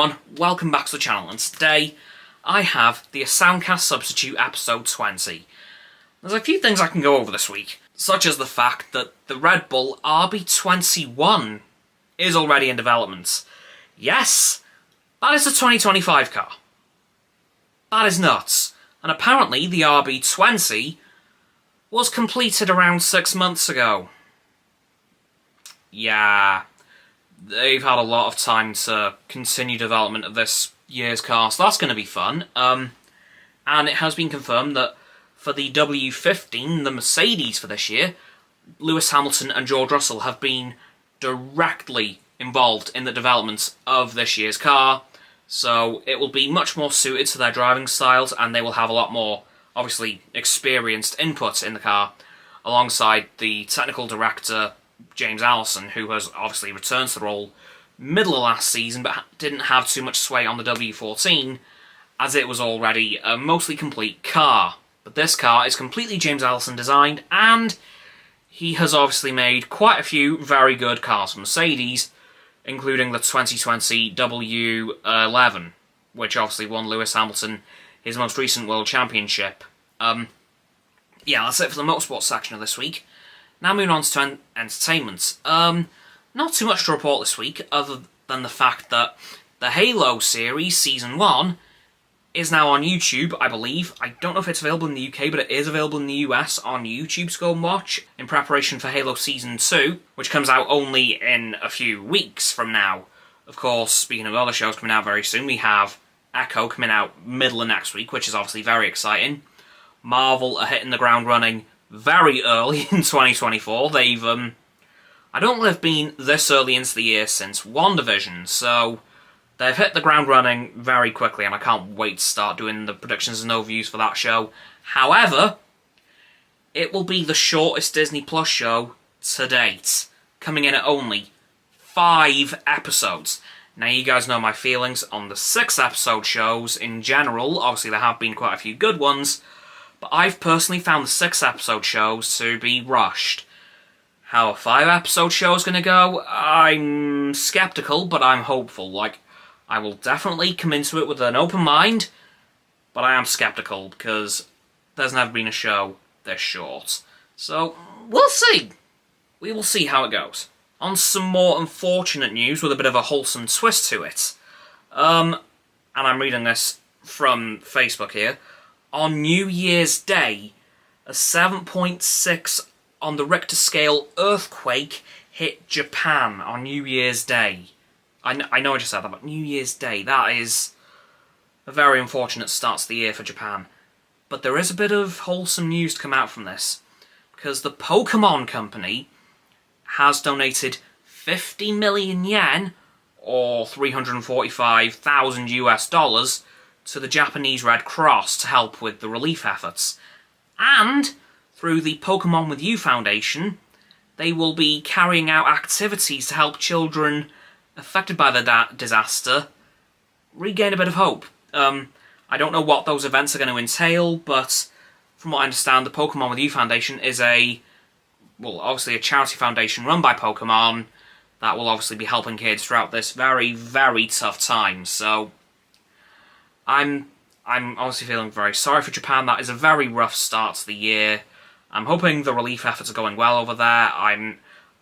everyone, welcome back to the channel, and today I have the AstoundCast Substitute episode 20. There's a few things I can go over this week, such as the fact that the Red Bull RB21 is already in development. Yes, that is a 2025 car. That is nuts. And apparently the RB20 was completed around 6 months ago. Yeah, they've had a lot of time to continue development of this year's car, so that's going to be fun. And it has been confirmed that for the W15, the Mercedes for this year, Lewis Hamilton and George Russell have been directly involved in the development of this year's car, so it will be much more suited to their driving styles, and they will have a lot more, obviously, experienced input in the car, alongside the technical director, James Allison, who has obviously returned to the role middle of last season, but didn't have too much sway on the W14, as it was already a mostly complete car. But this car is completely James Allison designed, and he has obviously made quite a few very good cars for Mercedes, including the 2020 W11, which obviously won Lewis Hamilton his most recent World Championship. Yeah, that's it for the motorsport section of this week. Now moving on to entertainment. Not too much to report this week, other than the fact that the Halo series, Season 1, is now on YouTube, I believe. I don't know if it's available in the UK, but it is available in the US on YouTube, so go and watch, in preparation for Halo Season 2, which comes out only in a few weeks from now. Of course, speaking of other shows coming out very soon, we have Echo coming out middle of next week, which is obviously very exciting. Marvel are hitting the ground running very early in 2024. They've, I don't think they've been this early into the year since WandaVision, so they've hit the ground running very quickly, and I can't wait to start doing the predictions and overviews for that show. However, it will be the shortest Disney Plus show to date, coming in at only 5 episodes. Now, you guys know my feelings on the 6-episode shows in general. Obviously, there have been quite a few good ones, but I've personally found the 6-episode shows to be rushed. How a 5-episode show is going to go, I'm skeptical, but I'm hopeful. I will definitely come into it with an open mind, but I am skeptical because there's never been a show this short. So, we'll see. We will see how it goes. On some more unfortunate news with a bit of a wholesome twist to it. And I'm reading this from Facebook here. On New Year's Day, a 7.6 on the Richter scale earthquake hit Japan on New Year's Day. I know I just said that, but New Year's Day, that is a very unfortunate start to the year for Japan. But there is a bit of wholesome news to come out from this, because the Pokemon Company has donated 50 million yen, or $345,000 US, to the Japanese Red Cross to help with the relief efforts. And through the Pokemon With You Foundation, they will be carrying out activities to help children affected by the disaster regain a bit of hope. I don't know what those events are going to entail, but from what I understand, the Pokemon With You Foundation is obviously a charity foundation run by Pokemon that will obviously be helping kids throughout this very, very tough time. So I'm obviously feeling very sorry for Japan. That is a very rough start to the year. I'm hoping the relief efforts are going well over there.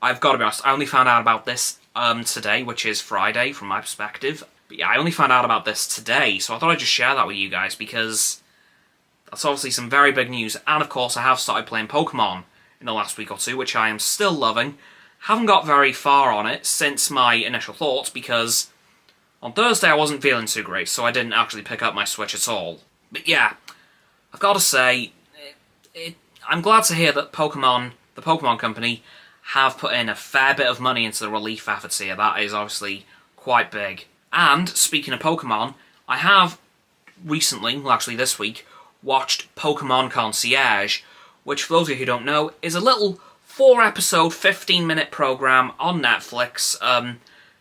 I've got to be honest, I only found out about this today, which is Friday from my perspective. But yeah, I only found out about this today, so I thought I'd just share that with you guys, because that's obviously some very big news. And of course, I have started playing Pokemon in the last week or two, which I am still loving. Haven't got very far on it since my initial thoughts, because on Thursday I wasn't feeling too great, so I didn't actually pick up my Switch at all. But yeah, I've got to say, I'm glad to hear that the Pokemon Company, have put in a fair bit of money into the relief efforts here. That is obviously quite big. And, speaking of Pokemon, I have recently, well actually this week, watched Pokemon Concierge, which for those of you who don't know, is a little 4-episode, 15-minute program on Netflix,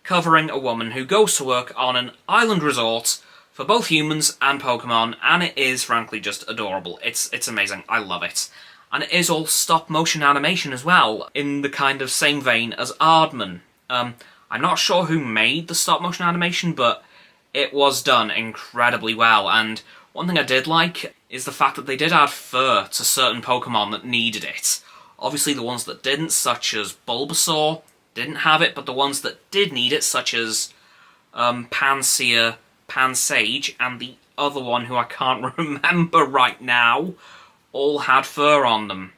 covering a woman who goes to work on an island resort for both humans and Pokemon, and it is frankly just adorable. It's amazing. I love it. And it is all stop-motion animation as well, in the kind of same vein as Aardman. I'm not sure who made the stop-motion animation, but it was done incredibly well, and one thing I did like is the fact that they did add fur to certain Pokemon that needed it. Obviously the ones that didn't, such as Bulbasaur, didn't have it, but the ones that did need it, such as Pansear, Pansage, and the other one who I can't remember right now, all had fur on them.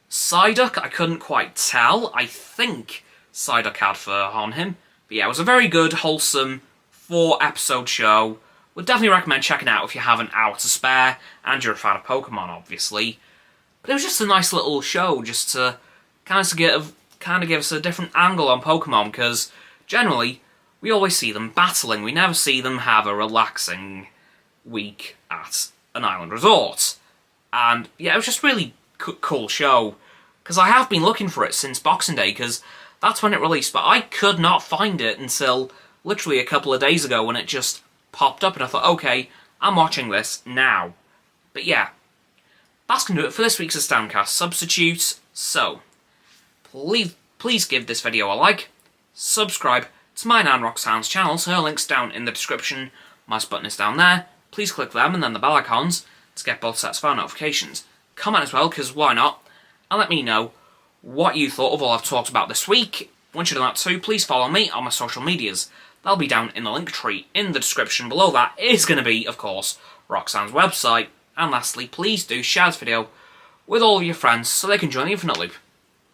Psyduck, I couldn't quite tell. I think Psyduck had fur on him. But yeah, it was a very good, wholesome 4-episode show. Would definitely recommend checking it out if you have an hour to spare, and you're a fan of Pokemon, obviously. But it was just a nice little show, just to kind of give us a different angle on Pokemon, because generally, we always see them battling. We never see them have a relaxing week at an island resort. And yeah, it was just really cool show, because I have been looking for it since Boxing Day, because that's when it released, but I could not find it until literally a couple of days ago when it just popped up, and I thought, okay, I'm watching this now. But yeah, that's going to do it for this week's AstoundCast Substitute. So, please give this video a like, subscribe to mine and Roxanne's channels, her link's down in the description, my button is down there. Please click them and then the bell icons to get both sets of our notifications. Comment as well, because why not? And let me know what you thought of all I've talked about this week. Once you've done that too, please follow me on my social medias. They'll be down in the link tree in the description. Below that is going to be, of course, Roxanne's website. And lastly, please do share this video with all of your friends so they can join the infinite loop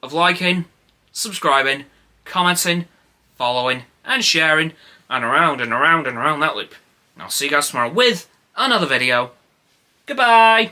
of liking, subscribing, commenting, following, and sharing, and around and around and around that loop. And I'll see you guys tomorrow with another video. Goodbye!